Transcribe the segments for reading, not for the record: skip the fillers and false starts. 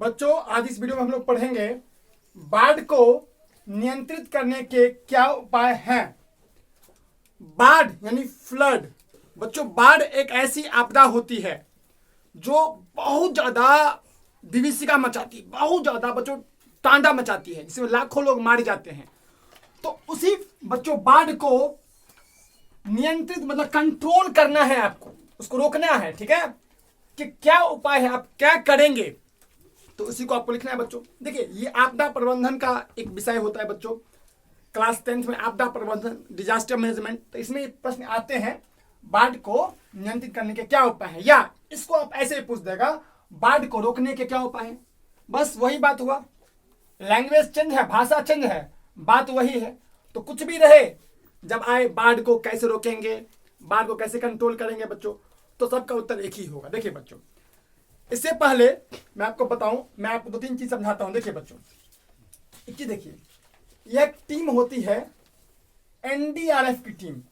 बच्चों आज इस वीडियो में हम लोग पढ़ेंगे बाढ़ को नियंत्रित करने के क्या उपाय हैं। बाढ़ यानी फ्लड। बच्चों बाढ़ एक ऐसी आपदा होती है जो बहुत ज्यादा विभीषिका मचाती है, बहुत ज्यादा बच्चों तांडा मचाती है, जिसमें लाखों लोग मारे जाते हैं। तो उसी बच्चों बाढ़ को नियंत्रित मतलब कंट्रोल करना है, आपको उसको रोकना है। ठीक है कि क्या उपाय है, आप क्या करेंगे, तो उसी को आपको लिखना है बच्चों। देखिए ये आपदा प्रबंधन का एक विषय होता है बच्चों, क्लास 10th में आपदा प्रबंधन डिजास्टर मैनेजमेंट। तो इसमें प्रश्न आते हैं बाढ़ को नियंत्रित करने के क्या उपाय हैं, या इसको आप ऐसे ही पूछ देगा बाढ़ को रोकने के क्या उपाय हैं। बस वही बात हुआ, लैंग्वेज चेंज है, भाषा चेंज है, बात वही है। तो कुछ भी रहे, जब आए बाढ़ को कैसे रोकेंगे, बाढ़ को कैसे कंट्रोल करेंगे बच्चों, तो सबका उत्तर एक ही होगा। देखिए बच्चों, इससे पहले मैं आपको बताऊं, मैं आपको 2-3 चीज समझाता हूं। देखिए बच्चों, एक चीज देखिए, यह टीम होती है एनडीआरएफ की टीम।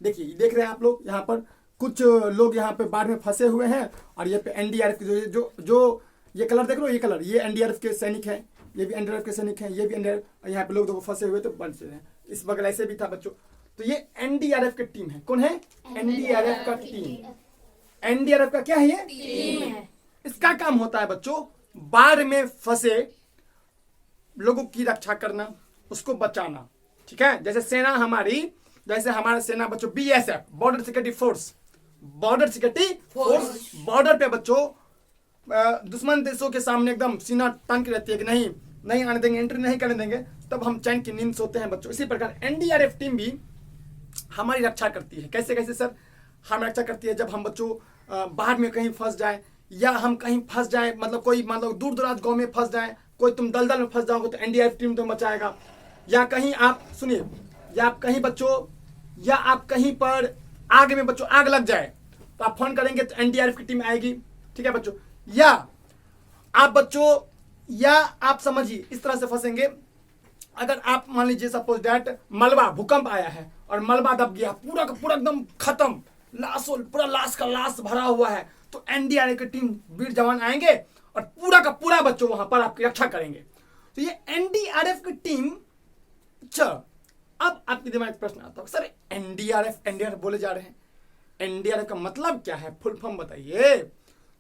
देखिए देख रहे हैं आप लोग, यहाँ पर कुछ लोग यहाँ पे बाढ़ में फंसे हुए हैं, और ये पे एनडीआरएफ की जो जो ये कलर देख रहे हो, ये कलर ये एनडीआरएफ के सैनिक हैं, ये भी एनडीआरएफ के सैनिक हैं, ये भी एनडीआरएफ। यहाँ पे लोग देखो फंसे हुए तो बन से हैं, इस बगल ऐसे भी था बच्चों। तो ये एनडीआरएफ की टीम है। कौन है? एनडीआरएफ का टीम। एनडीआरएफ का क्या है? ये टीम है। इसका काम होता है बच्चों बाढ़ में फंसे लोगों की रक्षा करना, उसको बचाना। ठीक है, जैसे सेना हमारी, जैसे हमारा सेना बच्चों BSF, border security force, border security force border पे बच्चों दुश्मन देशों के सामने एकदम सीना तान के रहती है कि नहीं नहीं आने देंगे, एंट्री नहीं करने देंगे, तब हम चैन की नींद सोते हैं बच्चों। इसी प्रकार एनडीआरएफ टीम भी हमारी रक्षा करती है। कैसे कैसे सर? हम रक्षा करती है जब हम बच्चों बाहर में कहीं फंस जाए, या हम कहीं फंस जाए, मतलब कोई मतलब दूर दराज गांव में फंस जाए, कोई तुम दलदल में फंस जाओगे तो एनडीआरएफ टीम तुम बचाएगा। या कहीं आप सुनिए, या आप कहीं बच्चों, या आप कहीं पर आग में बच्चों आग लग जाए तो आप फोन करेंगे तो एनडीआरएफ की टीम आएगी। ठीक है बच्चों, या आप बच्चों, या आप समझिए इस तरह से फंसेंगे, अगर आप मान लीजिए सपोज दैट मलबा भूकंप आया है और मलबा दब गया, पूरा का पूरा एकदम खत्म, लाशों पूरा लाश का लाश भरा हुआ है, तो एनडीआरएफ की टीम वीर जवान आएंगे और पूरा का पूरा बच्चों वहां पर आपकी रक्षा करेंगे। तो ये एनडीआरएफ की टीम। अच्छा, अब आपके दिमाग में प्रश्न आता है, सर एनडीआरएफ बोले जा रहे हैं, एनडीआरएफ का मतलब क्या है, फुल फॉर्म बताइए।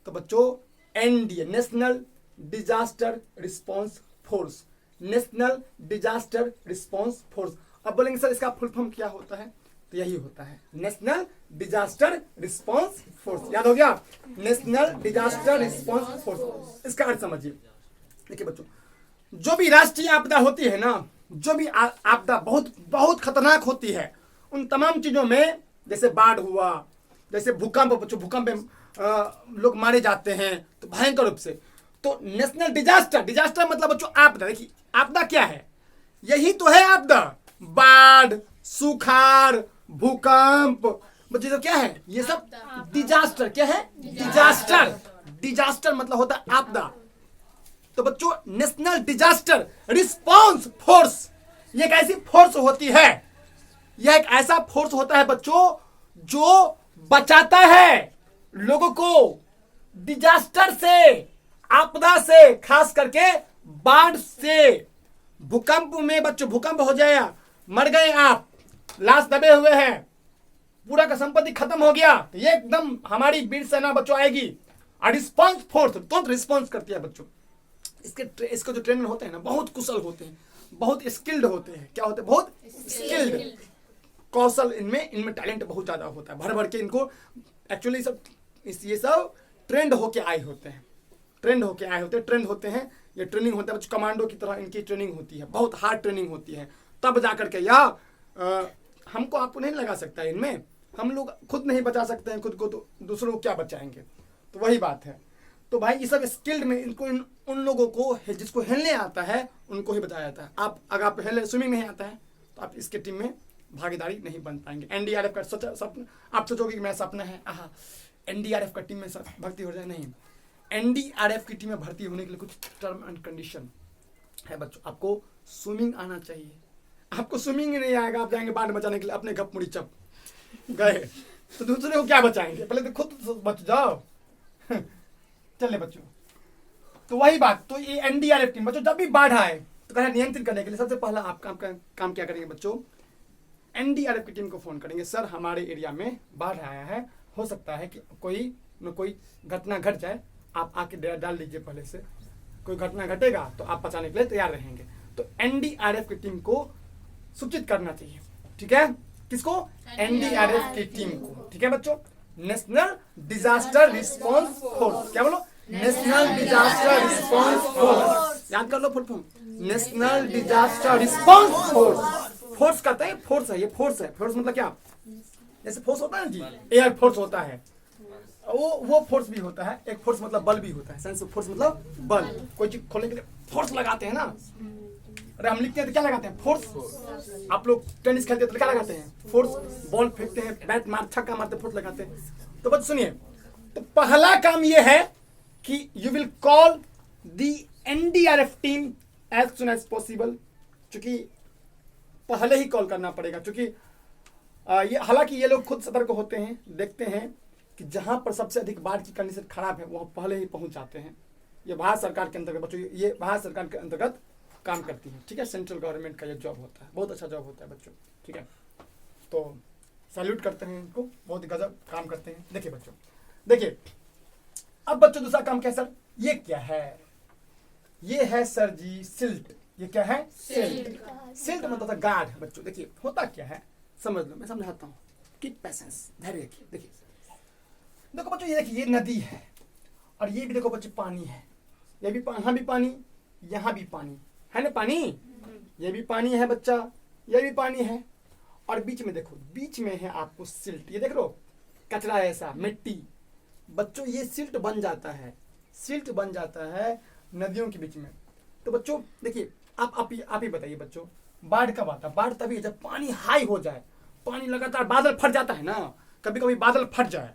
तो बच्चों NDA national disaster response force, national disaster response force. अब बोलेंगे सर इसका फुल फॉर्म क्या होता है, तो यही होता है नेशनल डिजास्टर रिस्पांस फोर्स। याद हो गया, नेशनल डिजास्टर रिस्पांस फोर्स। इसका अर्थ समझिए। देखिए बच्चों, जो भी राष्ट्रीय आपदा होती है ना, जो भी आपदा बहुत बहुत खतरनाक होती है, उन तमाम चीजों में जैसे बाढ़ हुआ, जैसे भूकंप, बच्चों भूकंप में लोग मारे जाते हैं तो भयंकर रूप से, तो नेशनल डिजास्टर मतलब बच्चों आपदा। देखिए आपदा क्या है, यही तो है आपदा। बाढ़, सुखाड़, भूकंप बच्चों तो क्या है, ये सब डिजास्टर। क्या है? डिजास्टर मतलब होता है आपदा। तो बच्चों नेशनल डिजास्टर रिस्पांस फोर्स ये एक ऐसी फोर्स होती है, यह एक ऐसा फोर्स होता है बच्चों जो बचाता है लोगों को डिजास्टर से, आपदा से, खास करके बाढ़ से। भूकंप में बच्चों भूकंप हो जाए, मर गए आप, लाश दबे हुए हैं, पूरा का संपत्ति खत्म हो गया, तो ये एकदम हमारी वीर सेना बच्चों आएगी और रिस्पांस फोर्स तुरंत रिस्पांस करती है बच्चों। इसके जो ट्रेनर होते हैं ना, बहुत कुशल होते हैं, बहुत स्किल्ड होते हैं। क्या होते हैं? बहुत स्किल्ड, कौशल, इनमें टैलेंट बहुत ज्यादा होता है, भर भर के इनको एक्चुअली सब ये सब ट्रेंड होके आए होते हैं, ट्रेंड होते हैं। ये ट्रेनिंग होता है बच्चों, कमांडो की तरह इनकी ट्रेनिंग होती है, बहुत हार्ड ट्रेनिंग होती है, तब जाकर के या हमको आपको नहीं लगा सकता है इनमें, हम लोग खुद नहीं बचा सकते हैं खुद को, तो दूसरों को क्या बचाएंगे। तो वही बात है। तो भाई ये सब स्किल्ड में इनको उन लोगों को जिसको हिलने आता है उनको ही बचाया जाता है। आप अगर आप स्विमिंग नहीं आता है तो आप इसके टीम में भागीदारी नहीं बन पाएंगे। एनडीआरएफ का सपना, आप सोचोगे कि मेरा सपना है एनडीआरएफ का टीम में भर्ती हो जाए, नहीं। एनडीआरएफ की टीम में भर्ती होने के लिए कुछ टर्म एंड कंडीशन है बच्चों। आपको स्विमिंग आना चाहिए, आपको स्विमिंग ही नहीं आएगा, आप जाएंगे बाढ़ बचाने के लिए, अपने गप मुड़ी चप गए तो दूसरे को क्या बचाएंगे, पहले तो खुद बच जाओ। चलिए बच्चों, तो वही बात, तो ये एनडीआरएफ टीम बच्चों जब भी बाढ़ आए तो कह नियंत्रित करने के लिए सबसे पहला आप काम क्या करेंगे बच्चों, एनडीआरएफ की टीम को फोन करेंगे, सर हमारे एरिया में बाढ़ आया है, हो सकता है कि कोई न कोई घटना घट जाए, आप आके डेरा डाल लीजिए, पहले से कोई घटना घटेगा तो आप बचाने के लिए तैयार रहेंगे। तो एनडीआरएफ की टीम को सूचित करना चाहिए, ठीक है, किसको, एनडीआरएफ की टीम को, ठीक है बच्चों, नेशनल डिजास्टर रिस्पॉन्स फोर्स, क्या बोलो, नेशनल डिजास्टर रिस्पॉन्स फोर्स, याद कर लो full form, national disaster response force. Force कहते हैं, फोर्स है, ये फोर्स है, फोर्स मतलब क्या, जैसे फोर्स होता है ना जी, एयर फोर्स होता है, वो फोर्स भी होता है, एक फोर्स मतलब बल भी होता है, सेंस ऑफ फोर्स मतलब बल, कोई चीज खोलने के लिए फोर्स लगाते हैं ना, अरे हम लिखते हैं तो क्या लगाते हैं, फोर्स, आप लोग टेनिस खेलते हैं तो क्या लगाते हैं, फोर्स, बॉल फेंकते हैं, बैट मार छक्का मारते फोर्स लगाते हैं। तो बस सुनिए, तो पहला काम ये है कि you will call the NDRF team as soon as possible, क्योंकि पहले ही कॉल करना पड़ेगा, क्योंकि ये हालांकि ये लोग खुद सतर्क होते हैं, देखते हैं कि जहां पर सबसे अधिक बाढ़ की कंडीशन खराब है वहां पहले ही पहुंच जाते हैं। ये भारत सरकार के अंतर्गत बच्चों, ये भारत सरकार के अंतर्गत काम करती है, ठीक है, सेंट्रल गवर्नमेंट का ये जॉब होता है, बहुत अच्छा जॉब होता है बच्चों, ठीक है, तो सैल्यूट करते हैं इनको, बहुत गजब काम करते हैं। देखिए बच्चों, देखिए अब बच्चों दूसरा काम क्या है सर, ये क्या है, ये है सर जी सिल्ट, ये क्या है, सिल्ट, सिल्ट मतलब था गार्ड बच्चों। देखिए होता क्या है समझ लो, मैं समझाता हूँ, कीप पेशेंस, धैर्य रखिए। देखिए देखो बच्चों, ये देखिए ये नदी है, और ये भी देखो बच्चों पानी है, ये भी यहाँ भी पानी, यहाँ भी पानी है ना, पानी, ये भी पानी है बच्चा, ये भी पानी है, और बीच में देखो, बीच में है आपको सिल्ट, ये देख लो कचरा है ऐसा, मिट्टी बच्चों, ये सिल्ट बन जाता है, सिल्ट बन जाता है नदियों के बीच में। तो बच्चों देखिए आप ही बताइए बच्चों, बाढ़ कब आता है, बाढ़ तभी जब पानी हाई हो जाए, पानी लगातार, बादल फट जाता है ना, कभी कभी बादल फट जाए,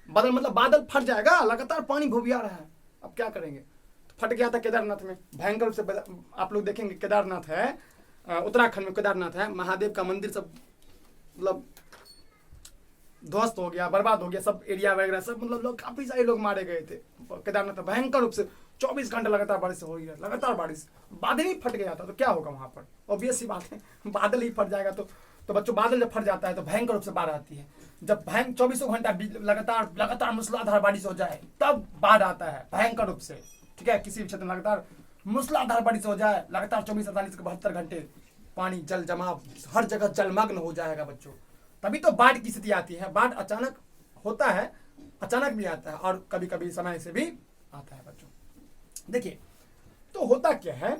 बादल मतलब बादल फट जाएगा, लगातार पानी भूबिया रहा है, अब क्या करेंगे, तो फट गया था केदारनाथ में, भयंकर रूप से, आप लोग देखेंगे केदारनाथ है, उत्तराखंड में केदारनाथ है, महादेव का मंदिर सब मतलब ध्वस्त हो गया, बर्बाद हो गया, सब एरिया वगैरह सब, मतलब लोग काफी सारे लोग मारे गए थे केदारनाथ में, भयंकर रूप से 24 घंटे लगातार बारिश हो रही है, लगातार बारिश, बादल ही फट गया था, तो क्या होगा वहां पर, ऑब्वियस सी बात है, बादल ही फट जाएगा। तो बच्चों बादल जब फट जाता है तो भयंकर रूप से बाढ़ आती है, जब 24 घंटा लगातार मूसलाधार बारिश हो जाए तब बाढ़ आता है भयंकर रूप से, ठीक है, किसी भी क्षेत्र में लगातार मूसलाधार बारिश हो जाए, लगातार 24, 48, 72 घंटे पानी जल जमाव, हर जगह जलमग्न हो जाएगा बच्चों, तभी तो बाढ़ की स्थिति आती है। बाढ़ अचानक होता है, अचानक भी आता है, और कभी कभी समय से भी आता है बच्चों। देखिए तो होता क्या है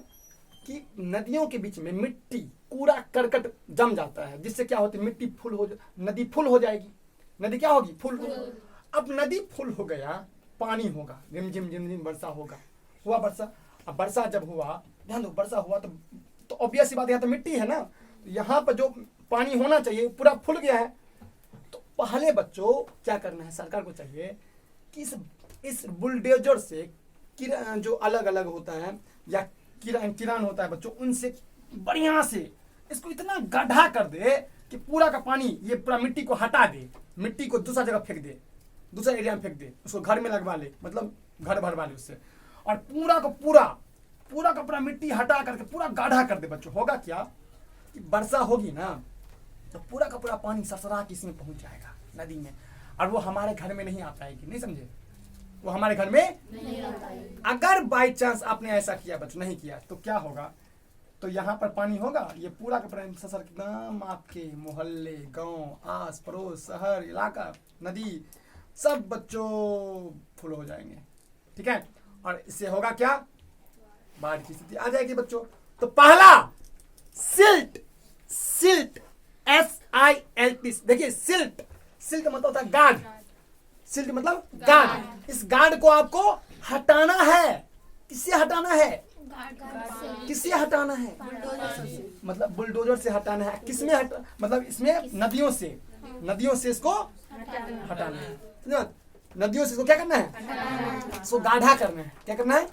कि नदियों के बीच में मिट्टी, कूड़ा करकट जम जाता है, जिससे क्या होती है, मिट्टी फुल हो, नदी फुल हो जाएगी, नदी क्या होगी, फुल। अब नदी फुल हो गया, पानी होगा, रिमझिम झिमझिम वर्षा होगा, हुआ वर्षा, अब वर्षा जब हुआ, ध्यान दो, वर्षा हुआ तो ऑब्वियस सी बात, यहाँ तो मिट्टी है ना, यहाँ पर जो पानी होना चाहिए पूरा फुल गया है। तो पहले बच्चों क्या करना है, सरकार को चाहिए कि इस बुलडोजर से जो अलग अलग होता है या किरान होता है बच्चों, उनसे बढ़िया से इसको इतना गड्ढा कर दे कि पूरा का पानी, ये पूरा मिट्टी को हटा दे, मिट्टी को दूसरा जगह फेंक दे, दूसरे एरिया में फेंक दे, उसको घर में लगवा ले, मतलब घर भरवा ले उससे, और पूरा का पूरा मिट्टी हटा करके पूरा गाढ़ा कर दे बच्चों। होगा क्या कि वर्षा होगी ना तो पूरा का पूरा पानी सरसरा के इसमें पहुंच जाएगा नदी में, और वो हमारे घर में नहीं आ पाएगी, नहीं समझे, वो हमारे घर में नहीं आ पाएगी। अगर बाई चांस आपने ऐसा किया बच्चों, नहीं किया तो क्या होगा, तो यहाँ पर पानी होगा, ये पूरा का पूरा ससर एकदम आपके मोहल्ले, गांव, आस पड़ोस, शहर, इलाका, नदी सब बच्चों फुल हो जाएंगे, ठीक है, और इससे होगा क्या, बाढ़ की स्थिति आ जाएगी बच्चों। तो पहला सिल्ट, SILT, देखिए सिल्ट मतलब होता है गार्ड, सिल्ट मतलब गार्ड, इस गार्ड को आपको हटाना है, किससे हटाना है, किससे हटाना है, मतलब बुलडोजर से हटाना है, किसमें मतलब इसमें नदियों से इसको हटाना है, नदियों से इसको क्या करना है, इसको गाढ़ा करना है, क्या करना है,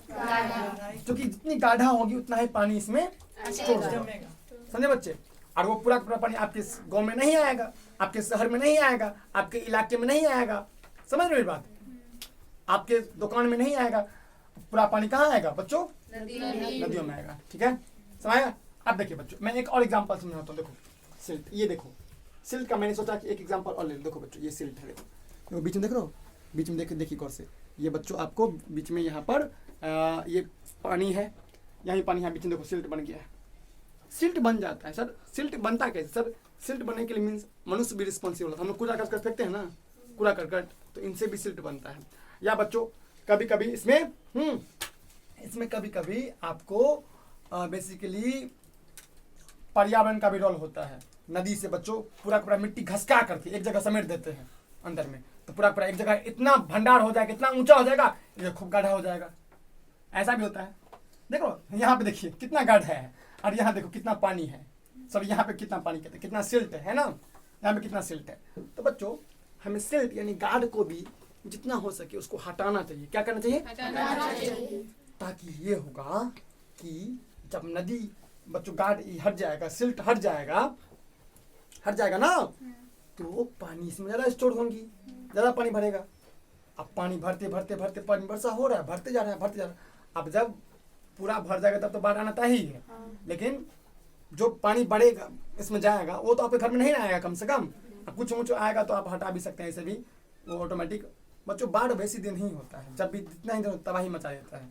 क्योंकि जितनी गाढ़ा होगी उतना ही पानी इसमें स्टोर होगा, समझे बच्चे, और वो पूरा पूरा पानी आपके गांव में नहीं आएगा, आपके शहर में नहीं आएगा, आपके इलाके में नहीं आएगा, समझ रहे मेरी बात, आपके दुकान में नहीं आएगा, पूरा पानी कहाँ आएगा बच्चों? नदियों में आएगा। ठीक है, समझाया? अब देखिए बच्चों, मैं एक और एग्जांपल समझाता हूँ। देखो सिल्ट, ये देखो सिल्ट का मैंने सोचा कि एक एग्जांपल और ले लो। देखो बच्चों, ये सिल्ट है, देखो बीच में देख रहे हो, बीच में देखिए गौर से। ये बच्चों आपको बीच में यहाँ पर ये पानी है, यहाँ पानी है, बीच में देखो सिल्ट बन गया है। सिल्ट बन जाता है सर, सिल्ट बनता कैसे सर? सिल्ट बनने के लिए मीन्स मनुष्य भी रिस्पॉन्सिबल होता है। हम लोग कूड़ा करकट फेंकते हैं ना, कूड़ा करकट, तो इनसे भी सिल्ट बनता है। या बच्चों कभी कभी इसमें कभी कभी आपको बेसिकली पर्यावरण का भी रोल होता है। नदी से बच्चों पूरा पूरा मिट्टी घसका करके एक जगह समेट देते हैं अंदर में, तो पूरा पूरा एक जगह इतना भंडार हो जाएगा, इतना ऊंचा हो जाएगा, ये खूब गाढ़ा हो जाएगा। ऐसा भी होता है। देखो यहाँ पे देखिए कितना गाढ़ा है, और यहाँ देखो कितना पानी है। सब यहाँ पे कितना पानी कहते हैं, कितना सिल्ट है ना, यहाँ पे कितना सिल्ट है। तो बच्चों हमें सिल्ट यानी गाढ़ को भी जितना हो सके उसको हटाना चाहिए। क्या करना चाहिए? हटाना चाहिए। ताकि ये होगा कि जब नदी बच्चों गाढ़ हट जाएगा, सिल्ट हट जाएगा ना, तो पानी इसमें ज्यादा स्टोर होंगी, ज्यादा पानी भरेगा। अब पानी भरते भरते भरते पानी वर्षा हो रहा है, भरते जा रहा है। अब जब पूरा भर जाएगा तब तो बाढ़ आना तय ही है। लेकिन जो पानी बढ़ेगा इसमें जाएगा वो तो आपके घर में नहीं आएगा, कम से कम कुछ आएगा तो आप हटा भी सकते हैं, ऐसे भी वो ऑटोमेटिक। बच्चों बाढ़ बेसी दिन ही होता है, जब भी जितना ही दिन तबाही मचा देता है,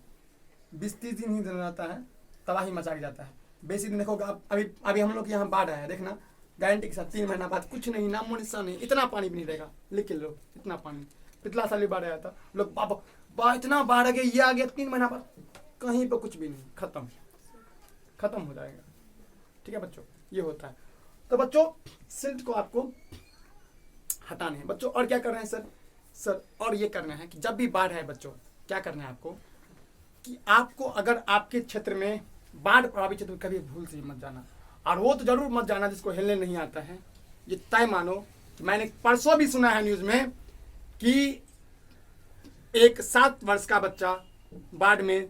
20-30 दिन ही दिन रहता है, तबाही मचा जाता है। बेसी दिन देखोगे आप, अभी हम लोग यहाँ बाढ़ आया, देखना गारंटी के साथ 3 महीना बाद कुछ नहीं, नामो निशान नहीं, इतना पानी भी नहीं रहेगा। लेकिन लोग इतना पानी, पिछला साल भी बाढ़ आया था, लोग बाबा इतना बाढ़ आ गया, ये आ गया, 3 महीना बाद कहीं पर कुछ भी नहीं, खत्म हो जाएगा। ठीक है बच्चों, ये होता है। तो बच्चों सिल्ट को आपको हटाने हैं बच्चों। और क्या कर रहे हैं सर? और ये करना है कि जब भी बाढ़ है बच्चों, क्या करना है आपको कि आपको अगर आपके क्षेत्र में बाढ़ प्रभावित क्षेत्र में कभी भूल से मत जाना, और वो तो जरूर मत जाना जिसको हिलने नहीं आता है। ये तय मानो कि मैंने परसों भी सुना है न्यूज में कि एक 7 वर्ष का बच्चा बाढ़ में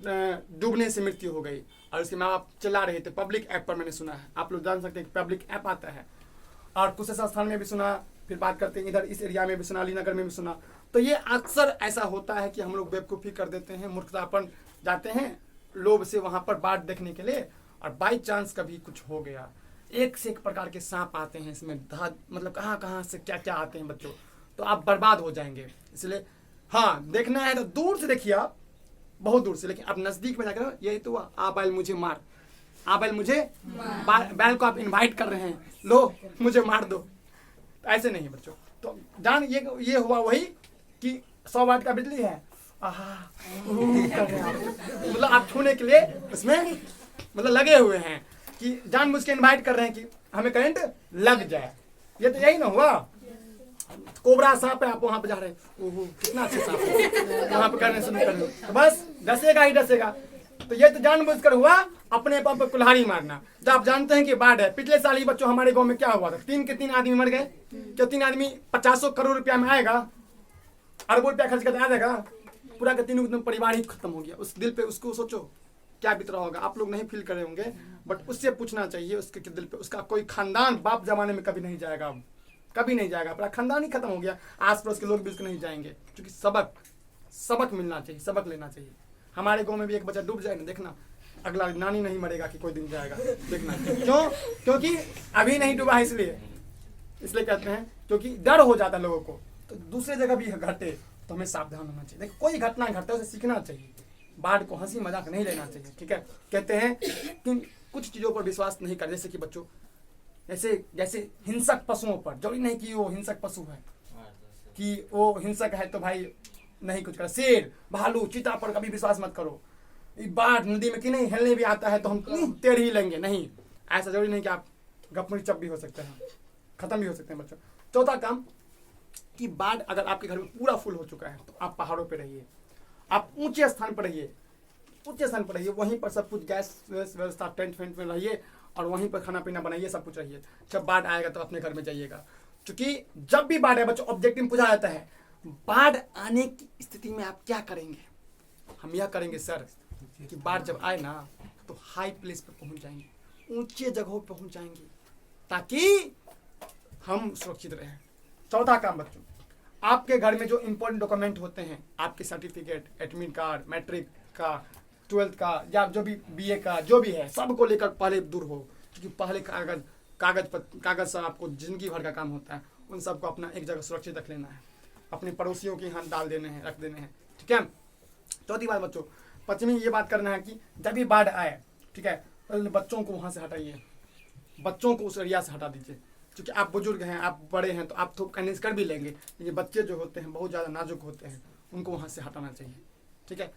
डूबने से मृत्यु हो गई, और उसके माँ बाप चिल्ला रहे थे। पब्लिक ऐप पर मैंने सुना है, आप लोग जान सकते हैं कि पब्लिक ऐप आता है। और कुछ स्थान में भी सुना, फिर बात करते हैं इधर इस एरिया में भी सुना, अलीनगर में भी सुना। तो ये अक्सर ऐसा होता है कि हम लोग बेवकूफ़ी कर देते हैं, मूर्खतापन जाते हैं लोभ से वहाँ पर बाढ़ देखने के लिए, और बाई चांस कभी कुछ हो गया। एक से एक प्रकार के सांप आते हैं इसमें, मतलब कहाँ से क्या आते हैं बच्चों, तो आप बर्बाद हो जाएंगे। इसलिए हाँ, देखना है तो दूर से देखिए आप, बहुत दूर से। लेकिन अब नजदीक में जाकर यही तो आ बैल मुझे मार, आ बैल मुझे बैल को आप इनवाइट कर रहे हैं, लो मुझे मार दो, तो ऐसे नहीं बच्चों। तो जान ये हुआ वही कि 100 वाट का बिजली है, मतलब आप छूने के लिए उसमें मतलब लगे हुए हैं कि जानबूझ के इनवाइट कर रहे हैं कि हमें करंट लग जाए। ये तो यही ना हुआ। कोबरा सांप है, आप वहां पे जा रहे हैं, ओहो कितना अच्छा सांप है, वहां पे करने शुरू कर लो, तो बस डसेगा ही डसेगा। तो ये तो जानबूझकर हुआ अपने पंप पे कुल्हाड़ी मारना। जब आप जानते हैं कि बाढ़ है, पिछले साल ही बच्चों हमारे गांव में क्या हुआ था, 3 के 3 आदमी मर गए। जो 3 आदमी 50 करोड़ रुपया में आएगा, अरबों रुपया खर्च करके आ जाएगा, पूरा का 3 एकदम परिवार ही खत्म हो गया। उस दिल पे उसको सोचो क्या बीत रहा होगा। आप लोग नहीं फील करे होंगे, बट उससे पूछना चाहिए उसके दिल पे। उसका कोई खानदान बाप जमाने में कभी नहीं जाएगा, कभी नहीं जाएगा, पूरा खानदान ही खत्म हो गया। आस पड़ोस के लोग भी उसको नहीं जाएंगे, क्योंकि सबक मिलना चाहिए, सबक लेना चाहिए। हमारे गांव में भी एक बच्चा डूब जाए ना, देखना अगला नानी नहीं मरेगा कि कोई दिन जाएगा, देखना। क्यों? क्योंकि अभी नहीं डूबा है, इसलिए कहते हैं, क्योंकि डर हो जाता है लोगों को। तो दूसरे जगह भी घटे तो हमें सावधान होना चाहिए। देखो कोई घटना घटता है उसे सीखना चाहिए, बाढ़ को हंसी मजाक नहीं लेना चाहिए। ठीक है, कहते हैं कि कुछ चीजों पर विश्वास नहीं कर, जैसे कि बच्चों जैसे हिंसक पशुओं पर, जरूरी नहीं कि वो हिंसक पशु है कि वो हिंसक है तो भाई नहीं कुछ कर। शेर, भालू, चीता पर कभी विश्वास मत करो। बाढ़ नदी में कि नहीं हिलने भी आता है तो हम तेड़ ही लेंगे, नहीं, ऐसा जरूरी नहीं कि आप गपमुड़ी चप भी हो सकते हैं, खत्म भी हो सकते हैं बच्चों। चौथा काम कि बाढ़ अगर आपके घर में पूरा फुल हो चुका है तो आप पहाड़ों पे रहिए, आप ऊंचे स्थान पर रहिए, वहीं पर सब कुछ गैस व्यवस्था टेंट में रहिए, और वहीं पर खाना पीना बनाइए, सब कुछ रहिए। जब बाढ़ आएगा तो अपने घर में जाइएगा, क्योंकि जब भी बाढ़ है बच्चों ऑब्जेक्टिव में पूछा जाता है बाढ़ आने की स्थिति में आप क्या करेंगे। हम यह करेंगे सर कि बाढ़ जब आए ना तो हाई प्लेस पर पहुंच जाएंगे, ऊंचे जगहों पर पहुंच जाएंगे, ताकि हम सुरक्षित रहें। चौथा काम बच्चों, आपके घर में जो इंपॉर्टेंट डॉक्यूमेंट होते हैं, आपके सर्टिफिकेट, एडमिट कार्ड, मैट्रिक का, 12th का, या जो भी BA का जो भी है, सबको लेकर पहले दूर हो, क्योंकि पहले कागज से आपको जिंदगी भर का काम होता है। उन सबको अपना एक जगह सुरक्षित रख लेना है, अपने पड़ोसियों के हाथ डाल देने हैं, रख देने हैं, ठीक है। चौथी बात बच्चों, पश्चिमी ये बात करना है कि जब भी बाढ़ आए, ठीक है, बच्चों को वहाँ से हटाइए, बच्चों को उस एरिया से हटा दीजिए, क्योंकि आप बुजुर्ग हैं, आप बड़े हैं, तो आप तो कन्विंस कर भी लेंगे, लेकिन बच्चे जो होते हैं बहुत ज़्यादा नाजुक होते हैं, उनको वहाँ से हटाना चाहिए, ठीक है।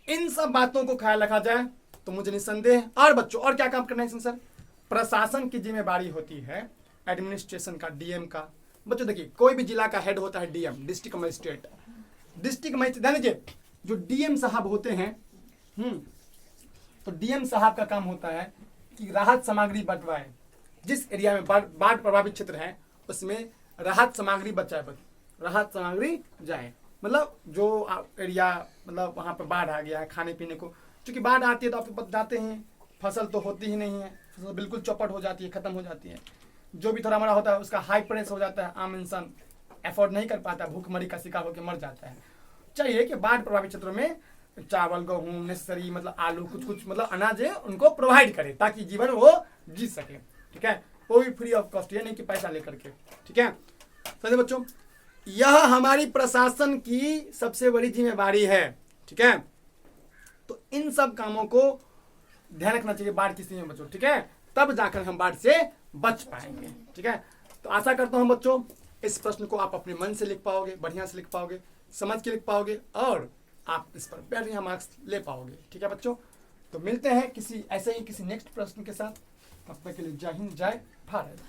इन सब बातों को ख्याल रखा जाए तो मुझे निस्संदेह। और बच्चों और क्या काम करना है सर? प्रशासन की जिम्मेदारी होती है एडमिनिस्ट्रेशन का, डीएम का। बच्चों देखिए, कोई भी जिला का हेड होता है DM, district magistrate. District magistrate ध्यान दीजिए, जो डीएम साहब होते हैं, तो डीएम साहब का काम होता है कि राहत सामग्री बंटवाए। जिस एरिया में बाढ़ प्रभावित क्षेत्र है उसमें राहत सामग्री बचाए, राहत सामग्री जाए, मतलब जो एरिया, मतलब वहाँ पर बाढ़ आ गया है, खाने पीने को, क्योंकि बाढ़ आती है तो आप बताते हैं फसल तो होती ही नहीं है, फसल बिल्कुल चौपट हो जाती है, खत्म हो जाती है। जो भी थोड़ा मोड़ा होता है उसका हाई प्राइस हो जाता है, आम इंसान एफोर्ड नहीं कर पाता, भूखमरी का शिकार होकर मर जाता है। चाहिए कि बाढ़ प्रभावित क्षेत्रों में चावल, गेहूँ, नेसेसरी मतलब आलू, कुछ मतलब अनाज है उनको प्रोवाइड करे, ताकि जीवन वो जी सके, ठीक है। वो भी फ्री ऑफ कॉस्ट, ये नहीं कि पैसा लेकर के, ठीक है। समझे बच्चों, यह हमारी प्रशासन की सबसे बड़ी जिम्मेदारी है, ठीक है। तो इन सब कामों को ध्यान रखना चाहिए बाढ़ की स्थिति में बच्चों, ठीक है, तब जाकर हम बाढ़ से बच पाएंगे, ठीक है। तो आशा करता हूं बच्चों इस प्रश्न को आप अपने मन से लिख पाओगे, बढ़िया से लिख पाओगे, समझ के लिख पाओगे, और आप इस पर बढ़िया मार्क्स ले पाओगे, ठीक है बच्चों। तो मिलते हैं किसी ऐसे ही किसी नेक्स्ट प्रश्न के साथ, तब तक के लिए जय हिंद, जय भारत।